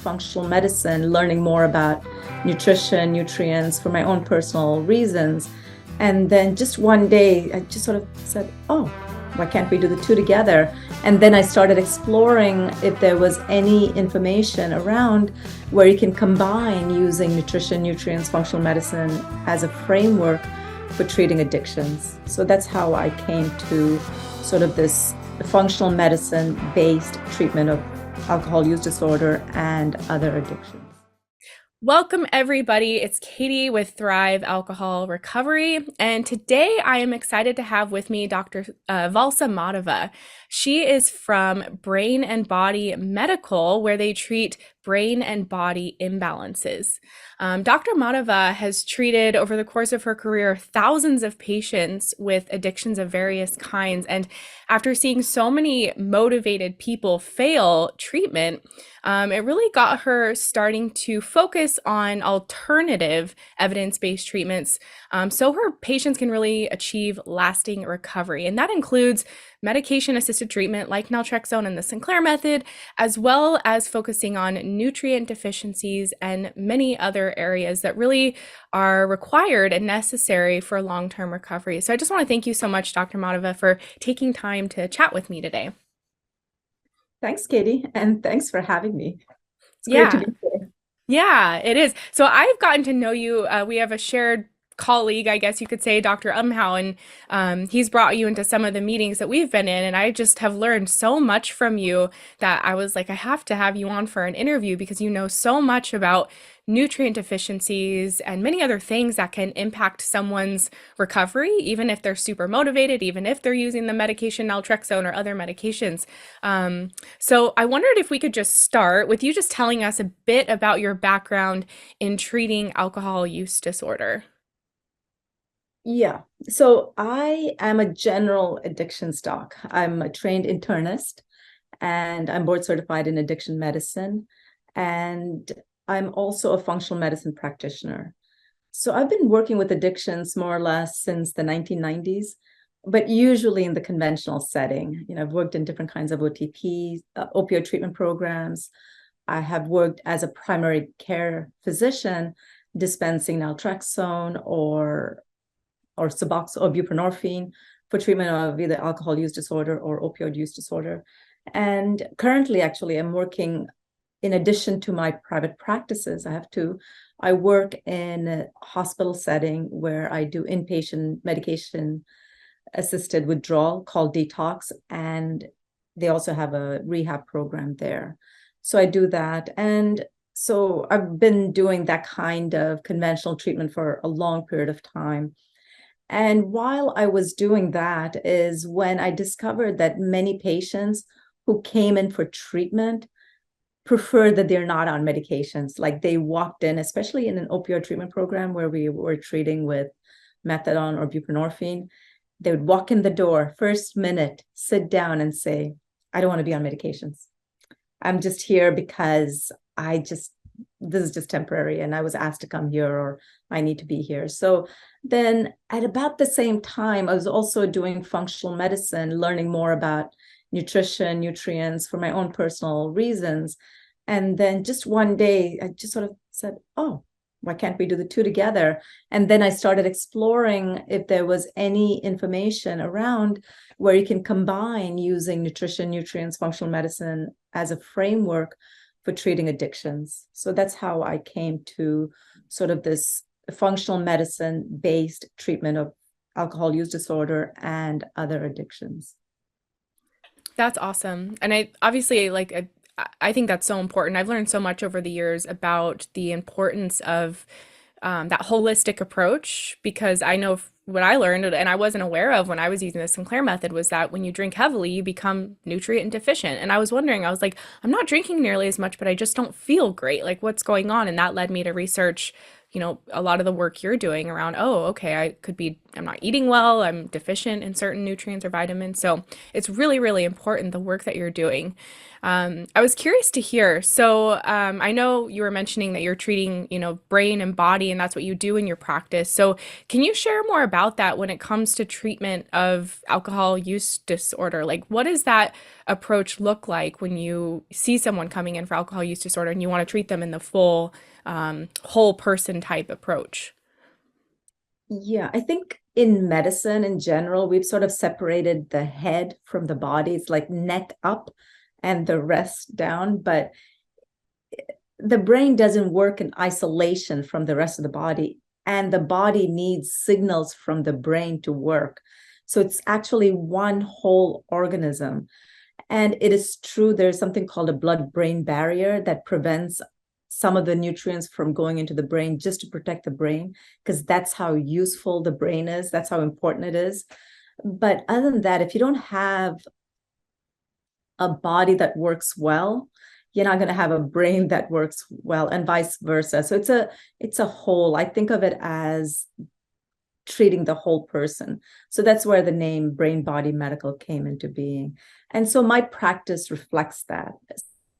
functional medicine, learning more about nutrition, nutrients for my own personal reasons. And then just one day, I just sort of said, oh, why can't we do the two together? And then I started exploring if there was any information around where you can combine using nutrition, nutrients, functional medicine as a framework for treating addictions. So that's how I came to sort of this functional medicine-based treatment of alcohol use disorder and other addictions. Welcome, everybody. It's Katie with Thrive Alcohol Recovery. And today I am excited to have with me Dr. Valsa Madhava. She is from Brain and Body Medical, where they treat brain and body imbalances. Dr. Madhava has treated over the course of her career thousands of patients with addictions of various kinds. And after seeing so many motivated people fail treatment, it really got her starting to focus on alternative evidence-based treatments so her patients can really achieve lasting recovery. And that includes medication-assisted treatment like Naltrexone and the Sinclair Method, as well as focusing on nutrient deficiencies and many other areas that really are required and necessary for long-term recovery. So I just want to thank you so much, Dr. Madhava, for taking time to chat with me today. Thanks, Katie, and thanks for having me. It's great to Yeah, be here. yeah, it is. So I've gotten to know you. We have a shared colleague, I guess you could say, Dr. Umhau, and he's brought you into some of the meetings that we've been in, and I just have learned so much from you that I was like, I have to have you on for an interview because you know so much about nutrient deficiencies and many other things that can impact someone's recovery, even if they're super motivated, even if they're using the medication naltrexone or other medications. So I wondered if we could just start with you just telling us a bit about your background in treating alcohol use disorder. Yeah, so I am a general addictions doc. I'm a trained internist and I'm board certified in addiction medicine. And I'm also a functional medicine practitioner. So I've been working with addictions more or less since the 1990s, but usually in the conventional setting. I've worked in different kinds of OTP, opioid treatment programs. I have worked as a primary care physician dispensing naltrexone or Suboxone or buprenorphine for treatment of either alcohol use disorder or opioid use disorder. And currently, actually, I'm working in addition to my private practices. I work in a hospital setting where I do inpatient medication assisted withdrawal called detox. And they also have a rehab program there. So I do that. And so I've been doing that kind of conventional treatment for a long period of time. And while I was doing that is when I discovered that many patients who came in for treatment prefer that they're not on medications. Like they walked in, especially in an opioid treatment program where we were treating with methadone or buprenorphine, they would walk in the door, first minute, sit down and say, I don't want to be on medications. I'm just here because this is just temporary and I was asked to come here or I need to be here. So then at about the same time, I was also doing functional medicine, learning more about nutrition, nutrients for my own personal reasons. And then just one day, I just sort of said, oh, why can't we do the two together? And then I started exploring if there was any information around where you can combine using nutrition, nutrients, functional medicine as a framework for treating addictions. So that's how I came to sort of this functional medicine-based treatment of alcohol use disorder and other addictions. That's awesome. And I think that's so important. I've learned so much over the years about the importance of that holistic approach because I know what I learned and I wasn't aware of when I was using the Sinclair method was that when you drink heavily, you become nutrient deficient. And I was wondering, I was like, I'm not drinking nearly as much, but I just don't feel great. Like, what's going on? And that led me to research, a lot of the work you're doing around, oh, okay, I'm not eating well, I'm deficient in certain nutrients or vitamins. So it's really, really important the work that you're doing. I was curious to hear. So I know you were mentioning that you're treating, brain and body, and that's what you do in your practice. So can you share more about that when it comes to treatment of alcohol use disorder? Like, what does that approach look like when you see someone coming in for alcohol use disorder and you want to treat them in the full, whole person type approach? Yeah, I think in medicine in general, we've sort of separated the head from the body. It's like neck up and the rest down, but the brain doesn't work in isolation from the rest of the body, and the body needs signals from the brain to work. So it's actually one whole organism. And it is true, there's something called a blood-brain barrier that prevents some of the nutrients from going into the brain just to protect the brain, because that's how useful the brain is. That's how important it is. But other than that, if you don't have a body that works well, you're not going to have a brain that works well, and vice versa. So it's a whole. I think of it as treating the whole person. So that's where the name Brain Body Medical came into being. And so my practice reflects that.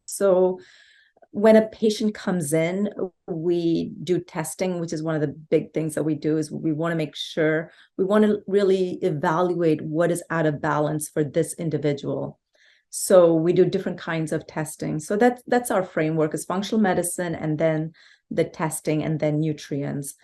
So when a patient comes in, we do testing, which is one of the big things that we do. Is we want to make sure, we want to really evaluate what is out of balance for this individual. So we do different kinds of testing. So that's our framework, is functional medicine, and then the testing, and then nutrients.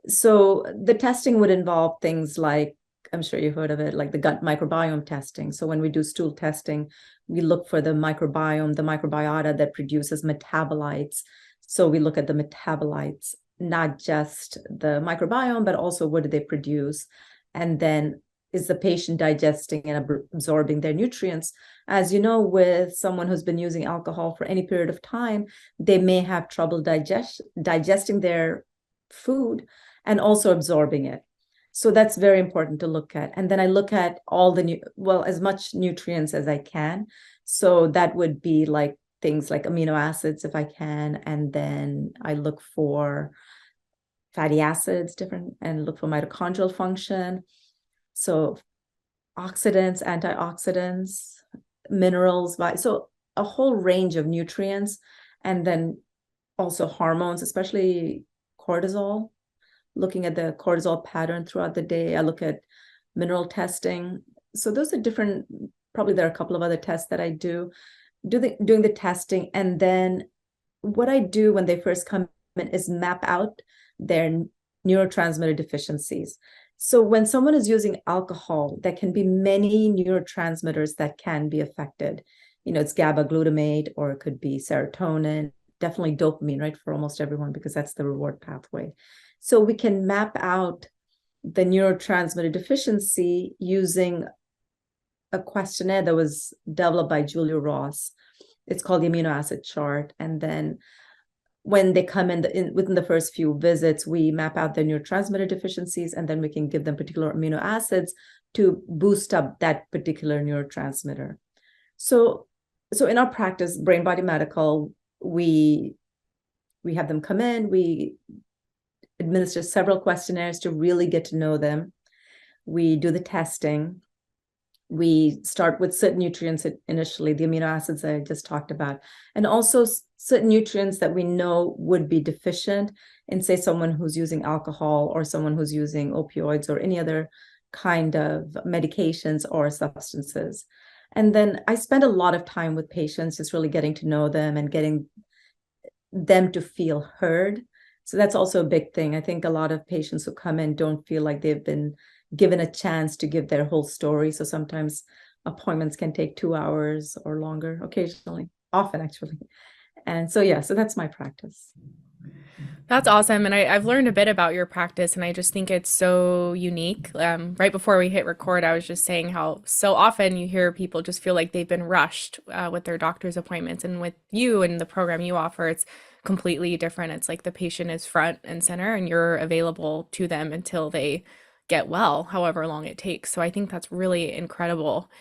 So the testing would involve things like, I'm sure you've heard of it, like the gut microbiome testing. So when we do stool testing, we look for the microbiome, the microbiota that produces metabolites. So we look at the metabolites, not just the microbiome, but also what do they produce? And then, is the patient digesting and absorbing their nutrients? As you know, with someone who's been using alcohol for any period of time, they may have trouble digesting their food and also absorbing it. So that's very important to look at. And then I look at all as much nutrients as I can. So that would be like things like amino acids if I can. And then I look for fatty acids, and look for mitochondrial function. So oxidants, antioxidants, minerals, so a whole range of nutrients. And then also hormones, especially cortisol, looking at the cortisol pattern throughout the day. I look at mineral testing. So those are different. Probably there are a couple of other tests that I doing the testing. And then what I do when they first come in is map out their neurotransmitter deficiencies. So when someone is using alcohol, there can be many neurotransmitters that can be affected. It's GABA glutamate, or it could be serotonin, definitely dopamine, right, for almost everyone, because that's the reward pathway. So we can map out the neurotransmitter deficiency using a questionnaire that was developed by Julia Ross. It's called the amino acid chart. And then when they come within the first few visits, we map out their neurotransmitter deficiencies, and then we can give them particular amino acids to boost up that particular neurotransmitter. So in our practice, Brain Body Medical, we have them come in, we administer several questionnaires to really get to know them. We do the testing. We start with certain nutrients initially, the amino acids that I just talked about, and also certain nutrients that we know would be deficient in, say, someone who's using alcohol, or someone who's using opioids, or any other kind of medications or substances. And then I spend a lot of time with patients, just really getting to know them and getting them to feel heard. So that's also a big thing. I think a lot of patients who come in don't feel like they've been given a chance to give their whole story. So sometimes appointments can take 2 hours or longer, occasionally, often actually. And so, yeah, so that's my practice. That's awesome. And I've learned a bit about your practice, and I just think it's so unique. Right before we hit record, I was just saying how so often you hear people just feel like they've been rushed with their doctor's appointments. And with you and the program you offer, it's completely different. It's like the patient is front and center, and you're available to them until they get well, however long it takes. So I think that's really incredible.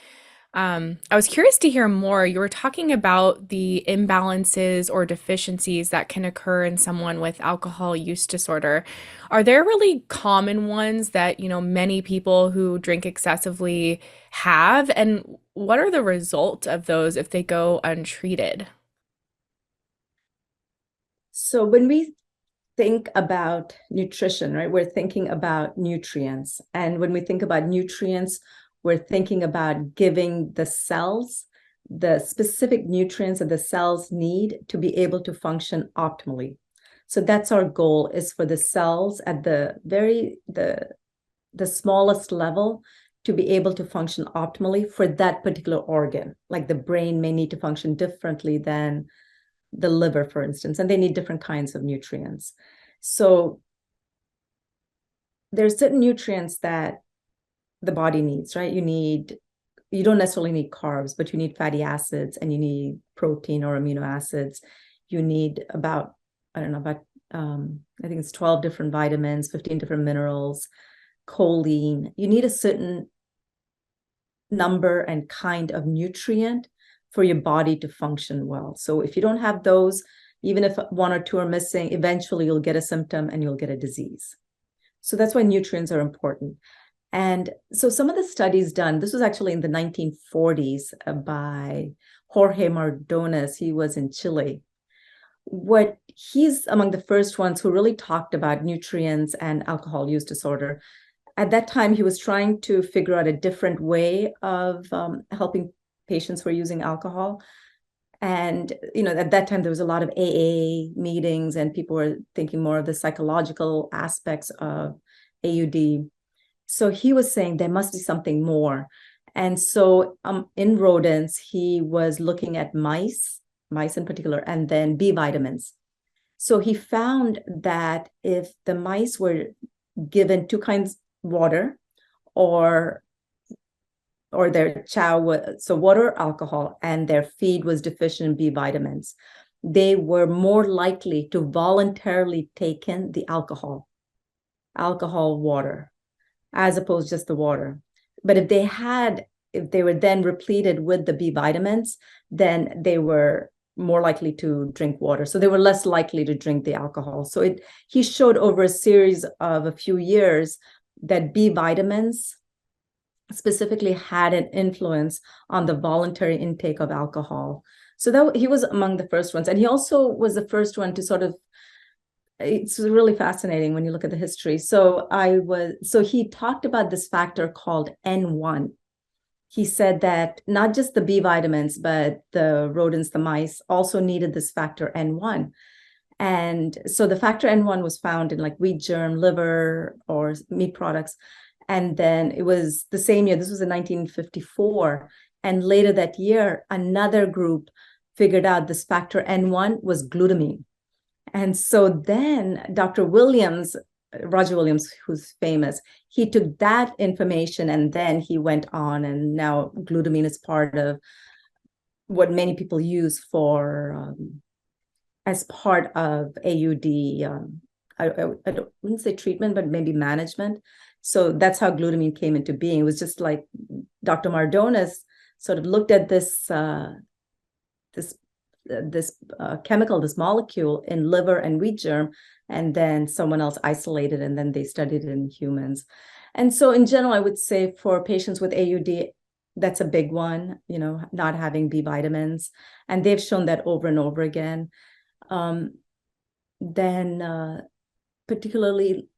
I was curious to hear more. You were talking about the imbalances or deficiencies that can occur in someone with alcohol use disorder. Are there really common ones that, many people who drink excessively have? And what are the results of those if they go untreated? So when we think about nutrition, right, we're thinking about nutrients. And when we think about nutrients, we're thinking about giving the cells the specific nutrients that the cells need to be able to function optimally. So that's our goal, is for the cells at the smallest level to be able to function optimally for that particular organ. Like the brain may need to function differently than the liver, for instance, and they need different kinds of nutrients. So there's certain nutrients that the body needs, right? You don't necessarily need carbs, but you need fatty acids and you need protein or amino acids. You need about, I don't know, about, I think it's 12 different vitamins, 15 different minerals, choline. You need a certain number and kind of nutrient for your body to function well. So if you don't have those, even if one or two are missing, eventually you'll get a symptom and you'll get a disease. So that's why nutrients are important. And so some of the studies done, this was actually in the 1940s by Jorge Mardones. He was in Chile. He's among the first ones who really talked about nutrients and alcohol use disorder. At that time, he was trying to figure out a different way of helping patients who are using alcohol. And, at that time, there was a lot of AA meetings and people were thinking more of the psychological aspects of AUD. So he was saying there must be something more. And so in rodents, he was looking at mice in particular, and then B vitamins. So he found that if the mice were given two kinds of water or their chow was, so water or alcohol, and their feed was deficient in B vitamins, they were more likely to voluntarily take in the alcohol water, as opposed to just the water. But if they were then repleted with the B vitamins, then they were more likely to drink water. So they were less likely to drink the alcohol. So he showed over a series of a few years that B vitamins specifically had an influence on the voluntary intake of alcohol. So he was among the first ones. And he also was the first one to it's really fascinating when you look at the history. So he talked about this factor called N1. He said that not just the B vitamins, but the rodents, the mice, also needed this factor N1. And so the factor N1 was found in like wheat germ, liver, or meat products. And then it was the same year, this was in 1954. And later that year, another group figured out this factor N1 was glutamine. And so then Dr. Roger Williams, who's famous, he took that information and then he went on, and now glutamine is part of what many people use as part of AUD. I wouldn't say treatment, but maybe management. So that's how glutamine came into being. It was just like Dr. Mardones sort of looked at this chemical, this molecule in liver and wheat germ, and then someone else isolated, and then they studied it in humans. And so in general, I would say for patients with AUD, that's a big one, not having B vitamins. And they've shown that over and over again. Then particularly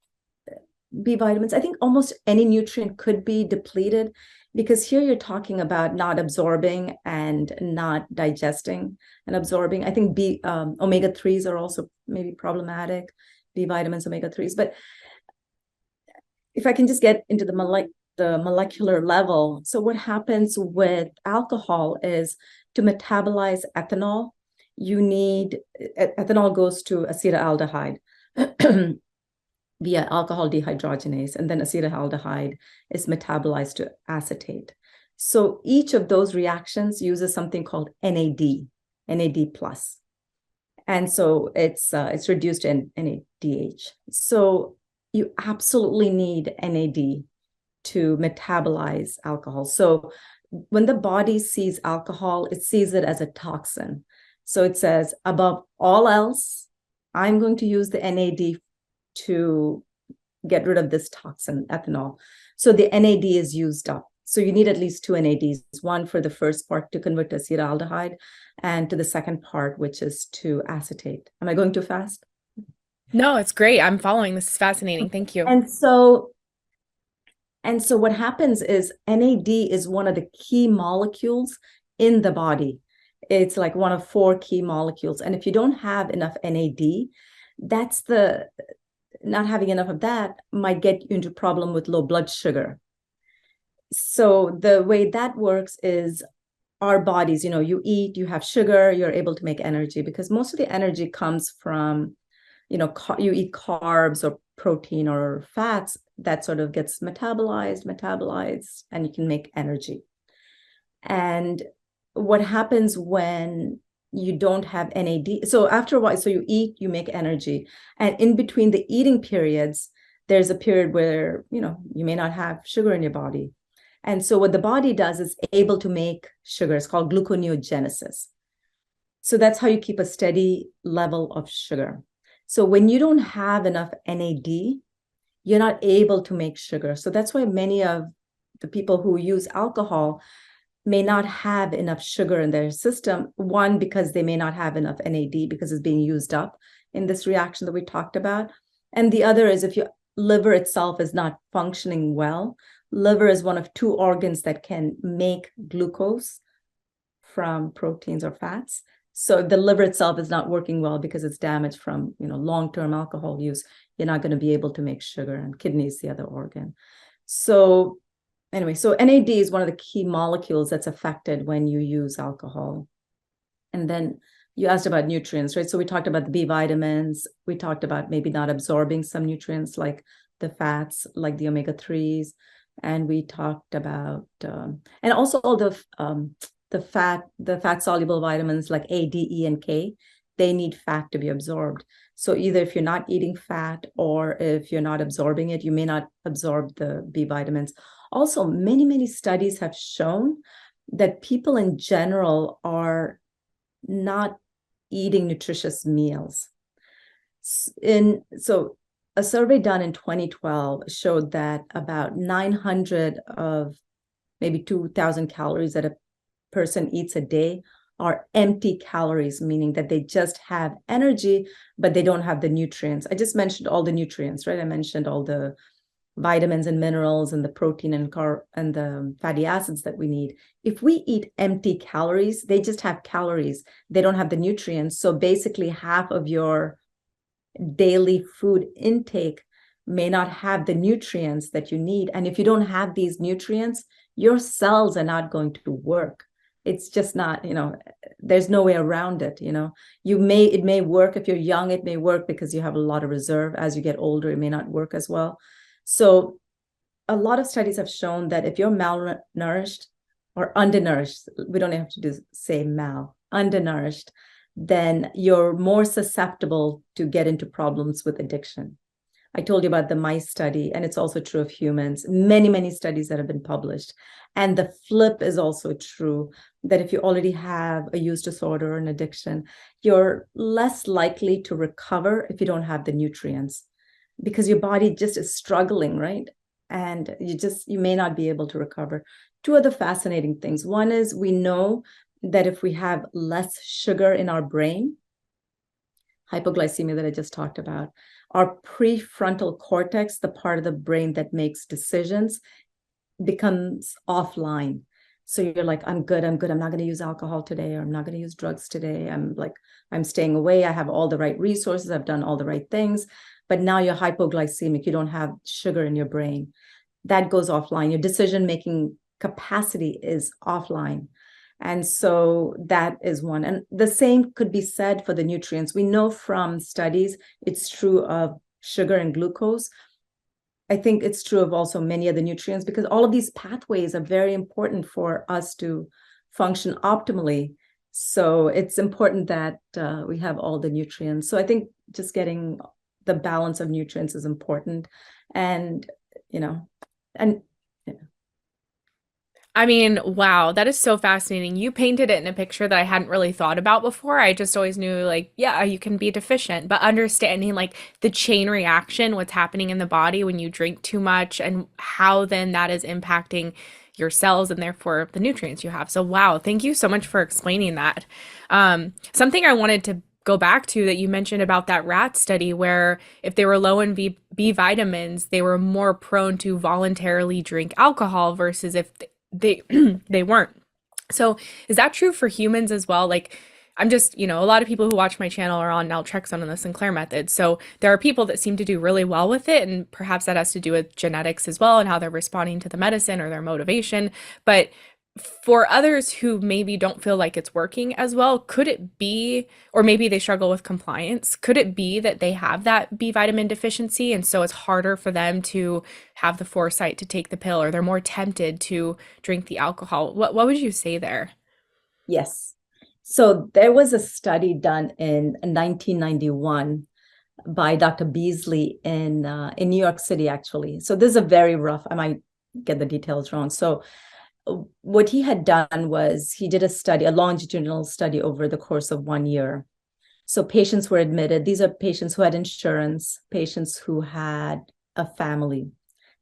B vitamins, I think almost any nutrient could be depleted, because here you're talking about not absorbing and not digesting and absorbing. I think omega-3s are also maybe problematic, B vitamins, omega-3s. But if I can just get into the molecular level. So what happens with alcohol is, to metabolize ethanol, ethanol goes to acetaldehyde via alcohol dehydrogenase, and then acetaldehyde is metabolized to acetate. So each of those reactions uses something called NAD plus. And so it's reduced in NADH. So you absolutely need NAD to metabolize alcohol. So when the body sees alcohol, it sees it as a toxin. So it says, above all else, I'm going to use the NAD to get rid of this toxin, ethanol. So the NAD is used up. So you need at least two NADs, one for the first part to convert to acetaldehyde, and to the second part, which is to acetate. Am I going too fast? No, it's great. I'm following. This is fascinating. Thank you. And so what happens is NAD is one of the key molecules in the body. It's like one of four key molecules. And if you don't have enough NAD, not having enough of that might get you into problem with low blood sugar. So the way that works is our bodies, you eat, you have sugar, you're able to make energy, because most of the energy comes from, you eat carbs or protein or fats that sort of gets metabolized, and you can make energy. And what happens when you don't have NAD? So after a while, so you eat, you make energy. And in between the eating periods, there's a period where, you may not have sugar in your body. And so what the body does is able to make sugar. It's called gluconeogenesis. So that's how you keep a steady level of sugar. So when you don't have enough NAD, you're not able to make sugar. So that's why many of the people who use alcohol may not have enough sugar in their system. One, because they may not have enough NAD because it's being used up in this reaction that we talked about. And the other is if your liver itself is not functioning well. Liver is one of two organs that can make glucose from proteins or fats. So if the liver itself is not working well because it's damaged from, long-term alcohol use, you're not going to be able to make sugar, and kidney is the other organ. So anyway, so NAD is one of the key molecules that's affected when you use alcohol. And then you asked about nutrients, right? So we talked about the B vitamins. We talked about maybe not absorbing some nutrients like the fats, like the omega-3s. And we talked about, and also all the fat soluble vitamins like A, D, E, and K, they need fat to be absorbed. So either if you're not eating fat or if you're not absorbing it, you may not absorb the B vitamins. Also, many, many studies have shown that people in general are not eating nutritious meals. So a survey done in 2012 showed that about 900 of maybe 2,000 calories that a person eats a day are empty calories, meaning that they just have energy, but they don't have the nutrients. I just mentioned all the nutrients, right? I mentioned all the vitamins and minerals and the protein and the fatty acids that we need. If we eat empty calories, they just have calories. They don't have the nutrients. So basically half of your daily food intake may not have the nutrients that you need. And if you don't have these nutrients, your cells are not going to work. It's just not, there's no way around it. It may work if you're young, it may work because you have a lot of reserve. As you get older, it may not work as well. So a lot of studies have shown that if you're malnourished or undernourished, we don't have to say undernourished, then you're more susceptible to get into problems with addiction. I told you about the mice study, and it's also true of humans. Many, many studies that have been published. And the flip is also true, that if you already have a use disorder or an addiction, you're less likely to recover if you don't have the nutrients, because your body just is struggling, right? And you may not be able to recover. Two other fascinating things. One is we know that if we have less sugar in our brain, hypoglycemia that I just talked about, our prefrontal cortex, the part of the brain that makes decisions, becomes offline. So you're like, I'm good. I'm not going to use alcohol today, or I'm not going to use drugs today. I'm staying away. I have all the right resources. I've done all the right things. But now you're hypoglycemic. You don't have sugar in your brain. That goes offline. Your decision-making capacity is offline. And so that is one. And the same could be said for the nutrients. We know from studies, it's true of sugar and glucose. I think it's true of also many of the nutrients, because all of these pathways are very important for us to function optimally. So it's important that we have all the nutrients. So I think just getting the balance of nutrients is important. And, I mean, wow, that is so fascinating. You painted it in a picture that I hadn't really thought about before. I just always knew, like, yeah, you can be deficient, but understanding like the chain reaction, what's happening in the body when you drink too much, and how then that is impacting your cells and therefore the nutrients you have. So, wow, thank you so much for explaining that. Something I wanted to go back to that you mentioned about that rat study where if they were low in B vitamins, they were more prone to voluntarily drink alcohol versus if they they weren't. So is that true for humans as well? Like I'm just, a lot of people who watch my channel are on Naltrexone and the Sinclair method. So there are people that seem to do really well with it, and perhaps that has to do with genetics as well and how they're responding to the medicine or their motivation. But for others who maybe don't feel like it's working as well, could it be, or maybe they struggle with compliance, could it be that they have that B vitamin deficiency and so it's harder for them to have the foresight to take the pill, or they're more tempted to drink the alcohol? What would you say there? Yes. So there was a study done in 1991 by Dr. Beasley in New York City, actually. So this is a very rough, I might get the details wrong. So what he had done was he did a study, a longitudinal study over the course of 1 year. So patients were admitted. These are patients who had insurance, patients who had a family.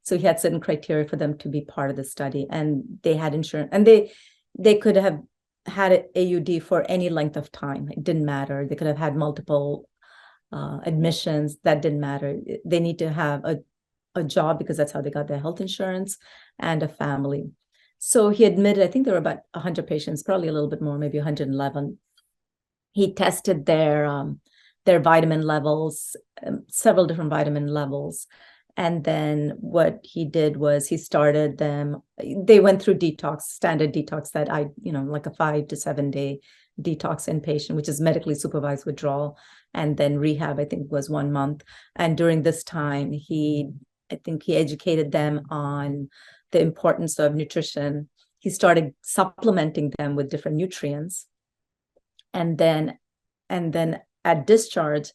So he had certain criteria for them to be part of the study, and they had insurance, and they could have had an AUD for any length of time. It didn't matter. They could have had multiple admissions. That didn't matter. They need to have a job because that's how they got their health insurance, and a family. So he admitted, I think there were about 100 patients, probably a little bit more, maybe 111. He tested their vitamin levels, several different vitamin levels. And then what he did was he started them, they went through detox, standard detox that like a 5 to 7 day detox inpatient, which is medically supervised withdrawal. And then rehab, I think, was 1 month. And during this time, I think he educated them on the importance of nutrition. He started supplementing them with different nutrients. And then at discharge,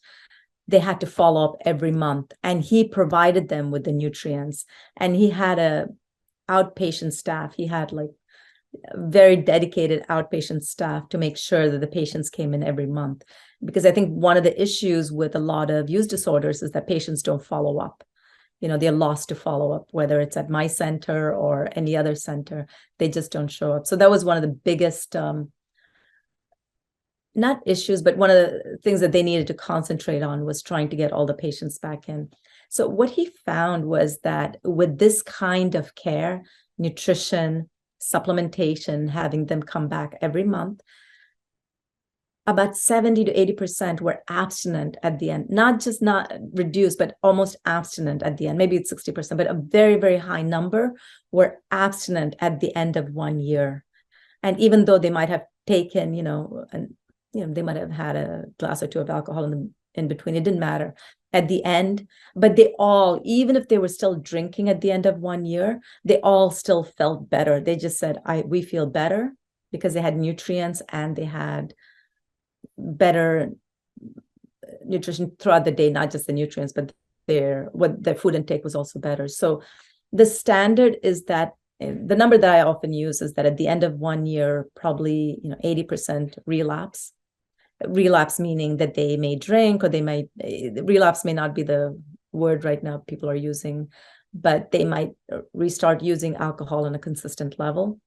they had to follow up every month, and he provided them with the nutrients. And he had a outpatient staff. He had like very dedicated outpatient staff to make sure that the patients came in every month, because I think one of the issues with a lot of use disorders is that patients don't follow up. They're lost to follow up, whether it's at my center or any other center. They just don't show up. So that was one of the biggest not issues, but one of the things that they needed to concentrate on was trying to get all the patients back in. So what he found was that with this kind of care, nutrition, supplementation, having them come back every month, about 70 to 80% were abstinent at the end, not reduced, but almost abstinent at the end. Maybe it's 60%, but a very, very high number were abstinent at the end of 1 year. And even though they might have taken, they might have had a glass or two of alcohol in between, it didn't matter at the end. But they all, even if they were still drinking at the end of 1 year, they all still felt better. They just said, we feel better, because they had nutrients and they had better nutrition throughout the day, not just the nutrients, but their food intake was also better. So the standard is that the number that I often use is that at the end of 1 year, probably 80% relapse. Relapse meaning that they may drink, or relapse may not be the word right now people are using, but they might restart using alcohol on a consistent level.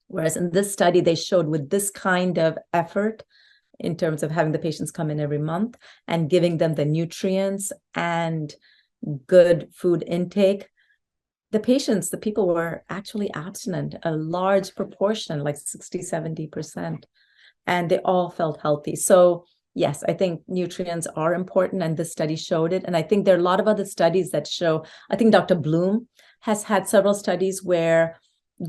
Whereas in this study, they showed with this kind of effort, in terms of having the patients come in every month and giving them the nutrients and good food intake, the people were actually abstinent, a large proportion, like 60-70%, and they all felt healthy. So yes, I think nutrients are important, and this study showed it. And I think there are a lot of other studies that show, I think Dr. Bloom has had several studies where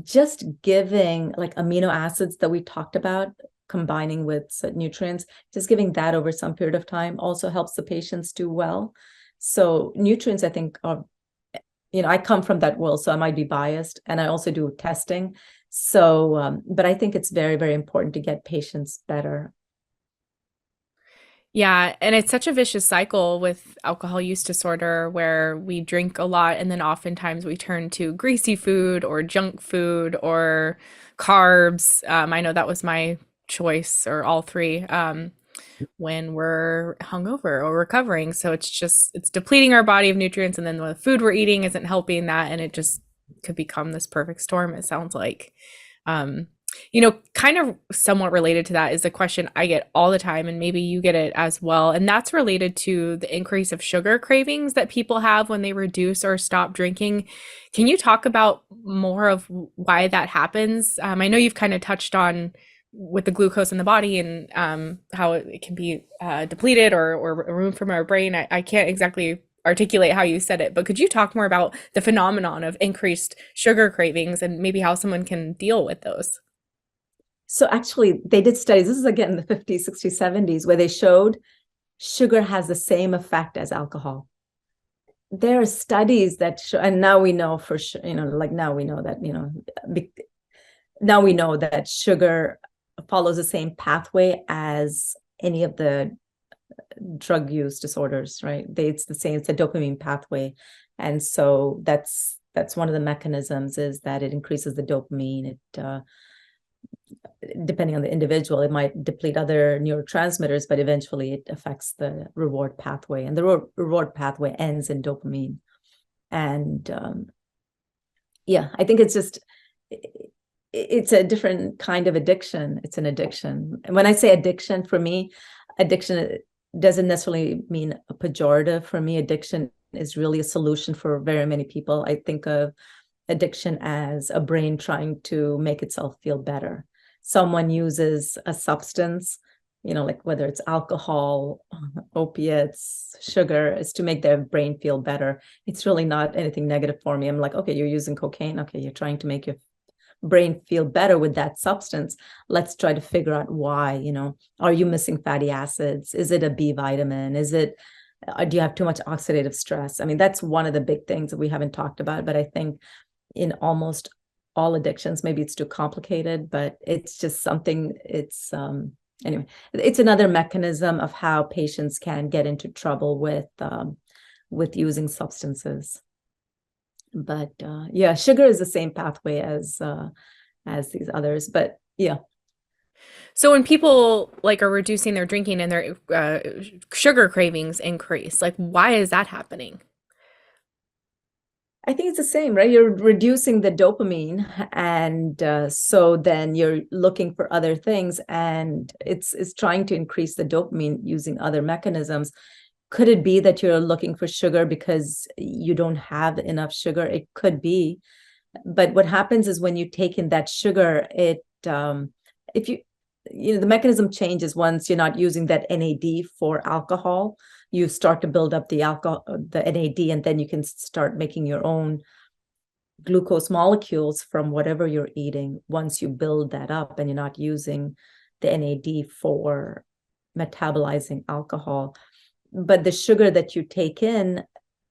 just giving like amino acids that we talked about, combining with nutrients, just giving that over some period of time also helps the patients do well. So nutrients, I think, are, I come from that world, so I might be biased, and I also do testing. So, but I think it's very, very important to get patients better. Yeah, and it's such a vicious cycle with alcohol use disorder where we drink a lot and then oftentimes we turn to greasy food or junk food or carbs. I know that was my choice, or all three, when we're hungover or recovering. So it's depleting our body of nutrients, and then the food we're eating isn't helping that, and it just could become this perfect storm, it sounds like. Um, kind of somewhat related to that is a question I get all the time, and maybe you get it as well. And that's related to the increase of sugar cravings that people have when they reduce or stop drinking. Can you talk about more of why that happens? I know you've kind of touched on with the glucose in the body and how it can be depleted or removed from our brain. I can't exactly articulate how you said it, but could you talk more about the phenomenon of increased sugar cravings and maybe how someone can deal with those? So actually, they did studies, this is again in the 50s, 60s, 70s, where they showed sugar has the same effect as alcohol. There are studies that show, and now we know for sure, like now we know that, now we know that sugar follows the same pathway as any of the drug use disorders, right? It's the same, it's a dopamine pathway. And so that's one of the mechanisms, is that it increases the dopamine. It depending on the individual, it might deplete other neurotransmitters, but eventually it affects the reward pathway, and the reward pathway ends in dopamine. And yeah, I think it's a different kind of addiction. It's an addiction. And when I say addiction, for me, addiction doesn't necessarily mean a pejorative. For me, addiction is really a solution for very many people. I think of addiction as a brain trying to make itself feel better. Someone uses a substance, like whether it's alcohol, opiates, sugar, is to make their brain feel better. It's really not anything negative for me. I'm like, okay, you're using cocaine. Okay, you're trying to make your brain feel better with that substance. Let's try to figure out why. Are you missing fatty acids? Is it a B vitamin? Do you have too much oxidative stress? I mean, that's one of the big things that we haven't talked about, but I think in almost all addictions, maybe it's too complicated, but it's just something, anyway, it's another mechanism of how patients can get into trouble with using substances. But yeah, sugar is the same pathway as these others, but yeah. So when people are reducing their drinking and their sugar cravings increase, why is that happening? I think it's the same, right? You're reducing the dopamine, and so then you're looking for other things, and it's trying to increase the dopamine using other mechanisms. Could it be that you're looking for sugar because you don't have enough sugar? It could be. But what happens is when you take in that sugar, if the mechanism changes once you're not using that NAD for alcohol. You start to build up the NAD, and then you can start making your own glucose molecules from whatever you're eating once you build that up and you're not using the NAD for metabolizing alcohol. But the sugar that you take in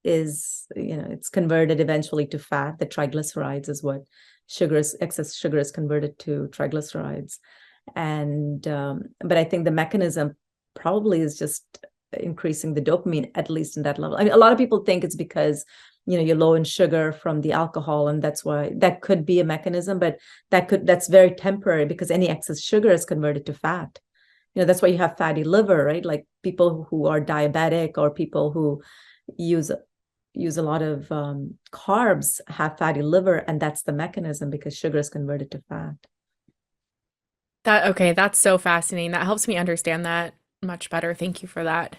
is, it's converted eventually to fat. The triglycerides is what excess sugar is converted to triglycerides. And but I think the mechanism probably is just increasing the dopamine, at least in that level. I mean, a lot of people think it's because you're low in sugar from the alcohol, and that's why that could be a mechanism, but that's very temporary, because any excess sugar is converted to fat. That's why you have fatty liver, right? Like people who are diabetic or people who use a lot of carbs have fatty liver, and that's the mechanism, because sugar is converted to fat. Okay, that's so fascinating. That helps me understand that much better. Thank you for that.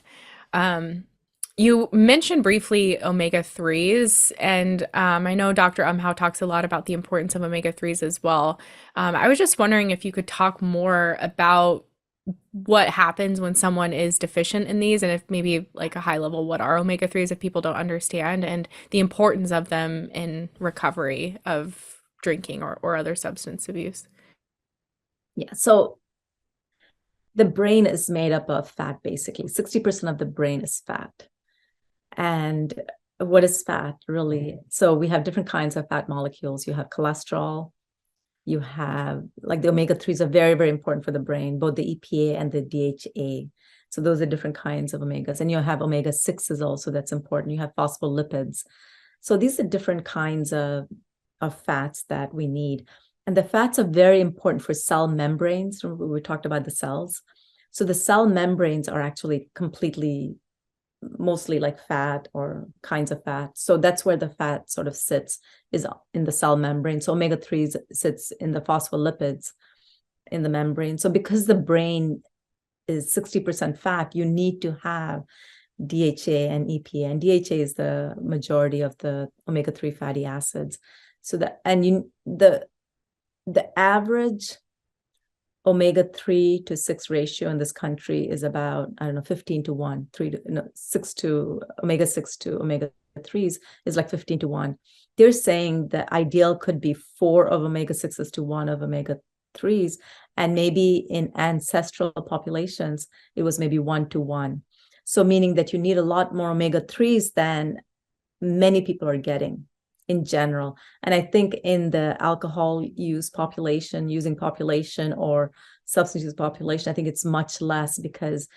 You mentioned briefly omega-3s, and I know Dr. Umhau talks a lot about the importance of omega-3s as well. I was just wondering if you could talk more about what happens when someone is deficient in these, and if maybe a high level, what are omega-3s if people don't understand, and the importance of them in recovery of drinking or other substance abuse. Yeah, so the brain is made up of fat, basically. 60% of the brain is fat. And what is fat, really? So we have different kinds of fat molecules. You have cholesterol. You have, the omega-3s are very, very important for the brain, both the EPA and the DHA. So those are different kinds of omegas. And you have omega 6s also, that's important. You have phospholipids. So these are different kinds of fats that we need. And the fats are very important for cell membranes. Remember, we talked about the cells. So the cell membranes are actually completely, mostly like fat or kinds of fat. So that's where the fat sort of sits, is in the cell membrane. So omega 3s sits in the phospholipids in the membrane. So because the brain is 60% fat, you need to have DHA and EPA. And DHA is the majority of the omega 3 fatty acids. So that, and the average omega 3 to 6 ratio in this country is about, I don't know, 15 to 1, 3 to, no, 6 to omega 6 to omega 3s is like 15 to 1. They're saying the ideal could be 4 of omega 6s to 1 of omega 3s. And maybe in ancestral populations, it was maybe 1 to 1. So meaning that you need a lot more omega 3s than many people are getting in general. And I think in the alcohol use population, using population or substance use population, I think it's much less, because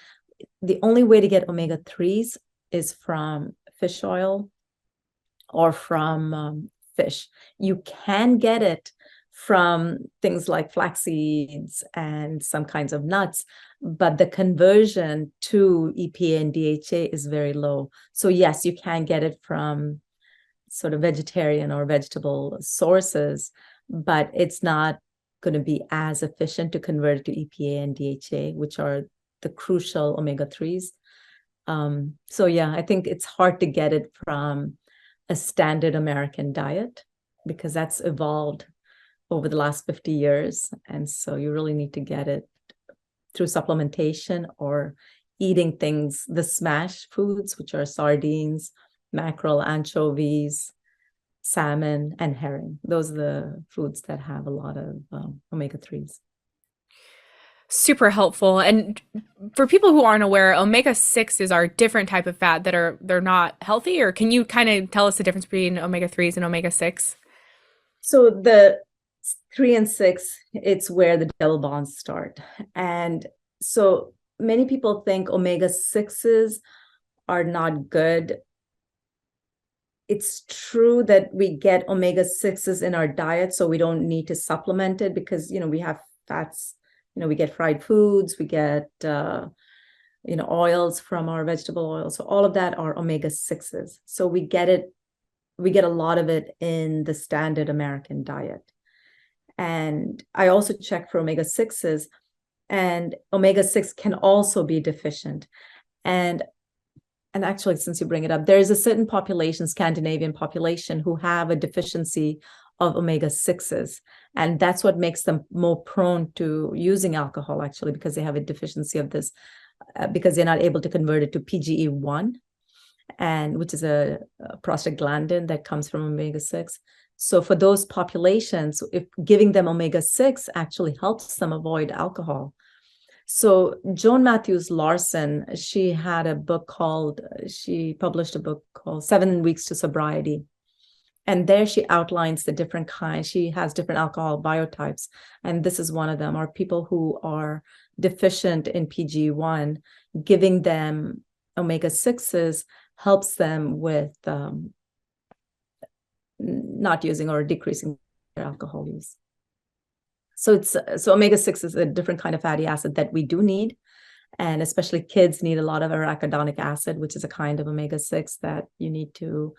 the only way to get omega 3s is from fish oil or from fish. You can get it from things like flax seeds and some kinds of nuts, but the conversion to EPA and DHA is very low. So yes, you can get it from sort of vegetarian or vegetable sources, but it's not going to be as efficient to convert it to EPA and DHA, which are the crucial omega 3s. So yeah, I think it's hard to get it from a standard American diet, because that's evolved over the last 50 years. And so you really need to get it through supplementation or eating things, the smash foods, which are sardines, mackerel, anchovies, salmon, and herring. Those are the foods that have a lot of omega 3s. Super helpful. And for people who aren't aware, omega 6s are a different type of fat that they're not healthy, or can you kind of tell us the difference between omega 3s and omega 6? So the 3 and 6, it's where the double bonds start. And so many people think omega 6s are not good. It's true that we get omega 6s in our diet, so we don't need to supplement it, because, we have fats, we get fried foods, we get, oils from our vegetable oils. So all of that are omega 6s. So we get a lot of it in the standard American diet. And I also check for omega 6s, and omega 6 can also be deficient. And actually, since you bring it up, there is a certain population, Scandinavian population, who have a deficiency of omega 6s. And that's what makes them more prone to using alcohol, actually, because they have a deficiency of this, because they're not able to convert it to PGE1, and which is a prostaglandin that comes from omega 6. So for those populations, if giving them omega 6 actually helps them avoid alcohol. So Joan Matthews Larson, she published a book called 7 Weeks to Sobriety. And there she outlines the different kinds. She has different alcohol biotypes. And this is one of them, are people who are deficient in PGE1. Giving them omega 6s helps them with not using or decreasing their alcohol use. So omega 6 is a different kind of fatty acid that we do need. And especially kids need a lot of arachidonic acid, which is a kind of omega 6 that you need to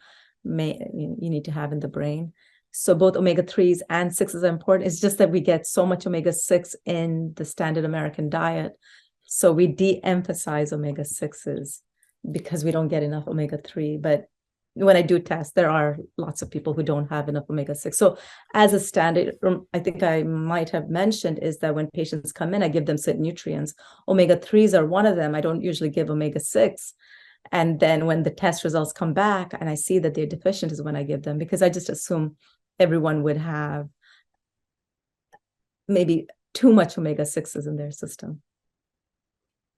have in the brain. So both omega 3s and 6s are important. It's just that we get so much omega 6 in the standard American diet. So we de-emphasize omega 6s because we don't get enough omega 3. But when I do test, there are lots of people who don't have enough omega 6. So as a standard, I think I might have mentioned, is that when patients come in, I give them certain nutrients. Omega 3s are one of them. I don't usually give omega 6. And then when the test results come back and I see that they're deficient is when I give them, because I just assume everyone would have maybe too much omega 6s in their system.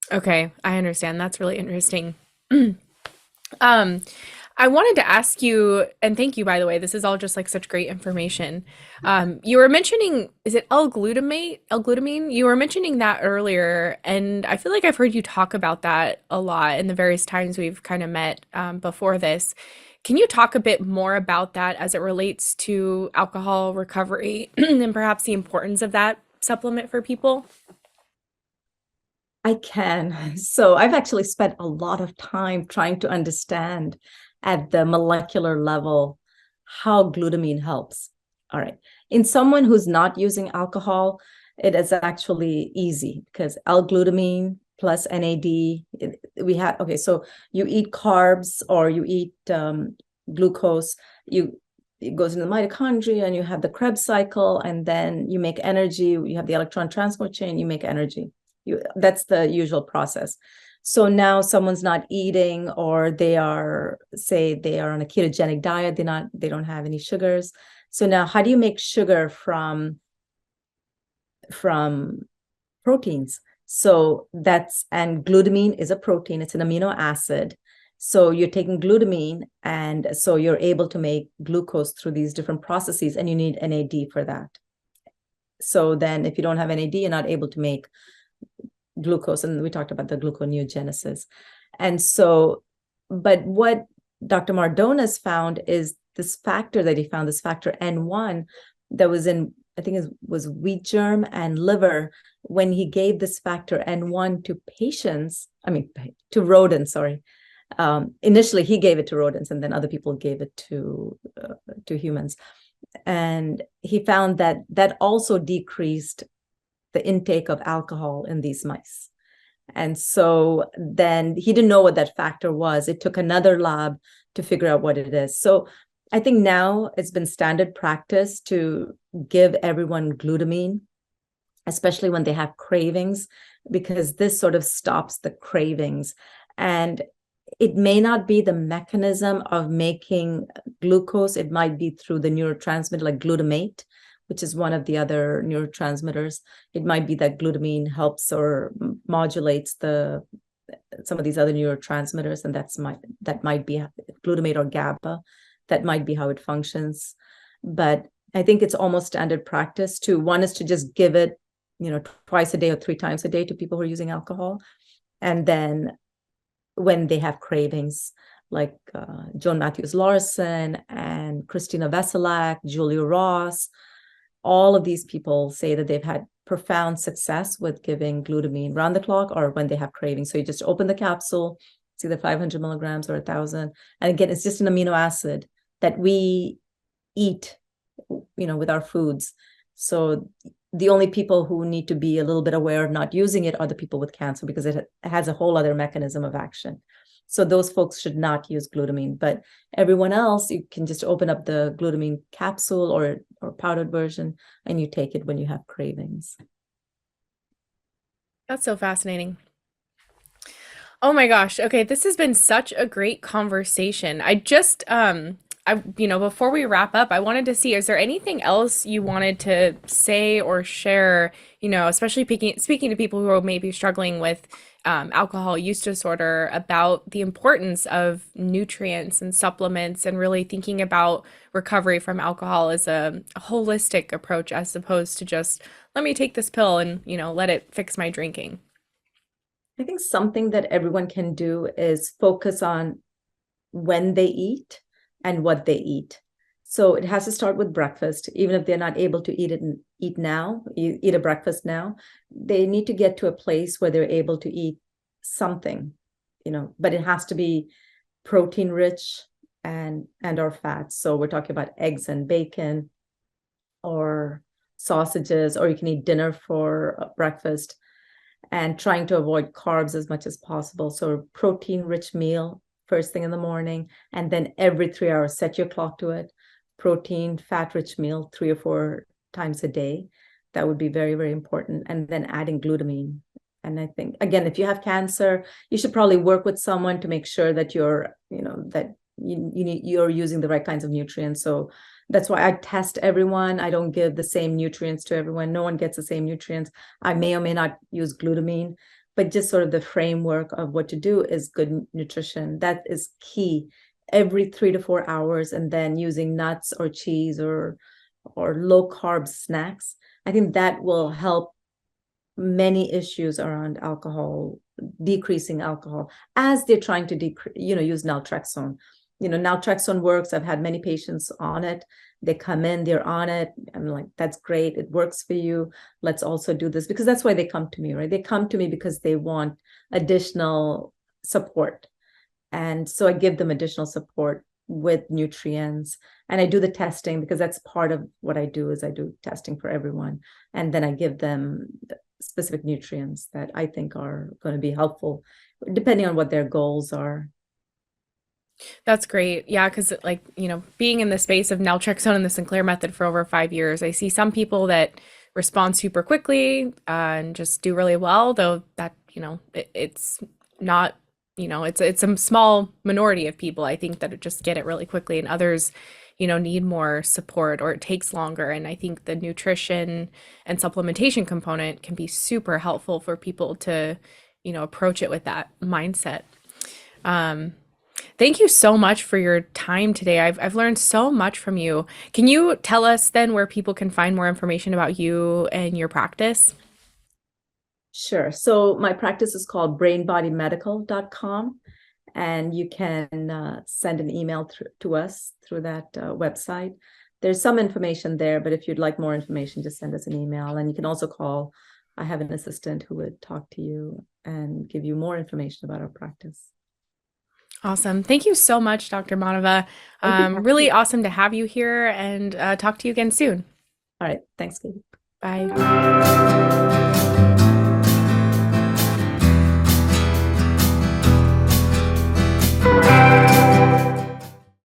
Okay, I understand. That's really interesting. Um, I wanted to ask you, and thank you, by the way, this is all just like such great information. You were mentioning, is it L-glutamine? You were mentioning that earlier, and I feel like I've heard you talk about that a lot in the various times we've kind of met before this. Can you talk a bit more about that as it relates to alcohol recovery and perhaps the importance of that supplement for people? I can. So I've actually spent a lot of time trying to understand at the molecular level how glutamine helps. All right. In someone who's not using alcohol, it is actually easy because L-glutamine plus NAD, we have, okay, so you eat carbs or you eat glucose, it goes into the mitochondria and you have the Krebs cycle, and then you make energy, you have the electron transport chain, you make energy. That's the usual process. So now someone's not eating, or they are, say they are on a ketogenic diet, they don't have any sugars. So now how do you make sugar from proteins? So and glutamine is a protein, it's an amino acid. So you're taking glutamine, and so you're able to make glucose through these different processes, and you need NAD for that. So then if you don't have NAD, you're not able to make glucose, and we talked about the gluconeogenesis. And so, but what Dr. Mardones found is this factor that he found, this factor N1 that was in, I think it was wheat germ and liver. When he gave this factor N1 to patients, to rodents, sorry. Initially he gave it to rodents, and then other people gave it to humans. And he found that that also decreased the intake of alcohol in these mice. And so then he didn't know what that factor was. It took another lab to figure out what it is. So I think now it's been standard practice to give everyone glutamine, especially when they have cravings, because this sort of stops the cravings. And it may not be the mechanism of making glucose. It might be through the neurotransmitter like glutamate, which is one of the other neurotransmitters. It might be that glutamine helps or modulates some of these other neurotransmitters, and that might be glutamate or GABA. That might be how it functions. But I think it's almost standard practice to, one is to just give it, twice a day or 3 times a day to people who are using alcohol. And then when they have cravings, like Joan Matthews Larson and Christina Veselak, Julia Ross, all of these people say that they've had profound success with giving glutamine round the clock or when they have cravings. So you just open the capsule, it's either 500 milligrams or 1,000. And again, it's just an amino acid that we eat, with our foods. So the only people who need to be a little bit aware of not using it are the people with cancer, because it has a whole other mechanism of action. So those folks should not use glutamine, but everyone else, you can just open up the glutamine capsule or powdered version, and you take it when you have cravings. That's so fascinating. Oh my gosh. Okay, this has been such a great conversation. Before we wrap up, I wanted to see, is there anything else you wanted to say or share, especially speaking to people who are maybe struggling with alcohol use disorder, about the importance of nutrients and supplements and really thinking about recovery from alcohol as a holistic approach as opposed to just, let me take this pill and, let it fix my drinking? I think something that everyone can do is focus on when they eat and what they eat. So it has to start with breakfast. Even if they're not able to eat a breakfast now, they need to get to a place where they're able to eat something, but it has to be protein rich and or fats. So we're talking about eggs and bacon or sausages, or you can eat dinner for breakfast, and trying to avoid carbs as much as possible. So protein rich meal first thing in the morning, and then every 3 hours, set your clock to it. Protein, fat rich meal 3 or 4 times a day. That would be very, very important. And then adding glutamine. And I think, again, if you have cancer, you should probably work with someone to make sure that you're using the right kinds of nutrients. So that's why I test everyone. I don't give the same nutrients to everyone. No one gets the same nutrients. I may or may not use glutamine, but just sort of the framework of what to do is good nutrition. That is key. every 3 to 4 hours, and then using nuts or cheese or low carb snacks, I think that will help many issues around alcohol, decreasing alcohol, as they're trying to use naltrexone. Naltrexone works. I've had many patients on it. They come in, they're on it. I'm like, that's great. It works for you. Let's also do this, because that's why they come to me, right? They come to me because they want additional support. And so I give them additional support with nutrients, and I do the testing, because that's part of what I do. Is I do testing for everyone, and then I give them specific nutrients that I think are going to be helpful depending on what their goals are. That's great. Yeah, because being in the space of naltrexone and the Sinclair method for over 5 years, I see some people that respond super quickly and just do really well, though that, it's not, it's a small minority of people, I think, that just get it really quickly, and others, need more support, or it takes longer. And I think the nutrition and supplementation component can be super helpful for people to, approach it with that mindset. Um, Thank you so much for your time today. I've learned so much from you. Can you tell us then where people can find more information about you and your practice? Sure. So my practice is called brainbodymedical.com, and you can send an email to us through that website. There's some information there, but if you'd like more information, just send us an email. And you can also call. I have an assistant who would talk to you and give you more information about our practice. Awesome. Thank you so much, Dr. Madhava. Thank you. Really awesome to have you here, and talk to you again soon. All right. Thanks, Katie. Bye.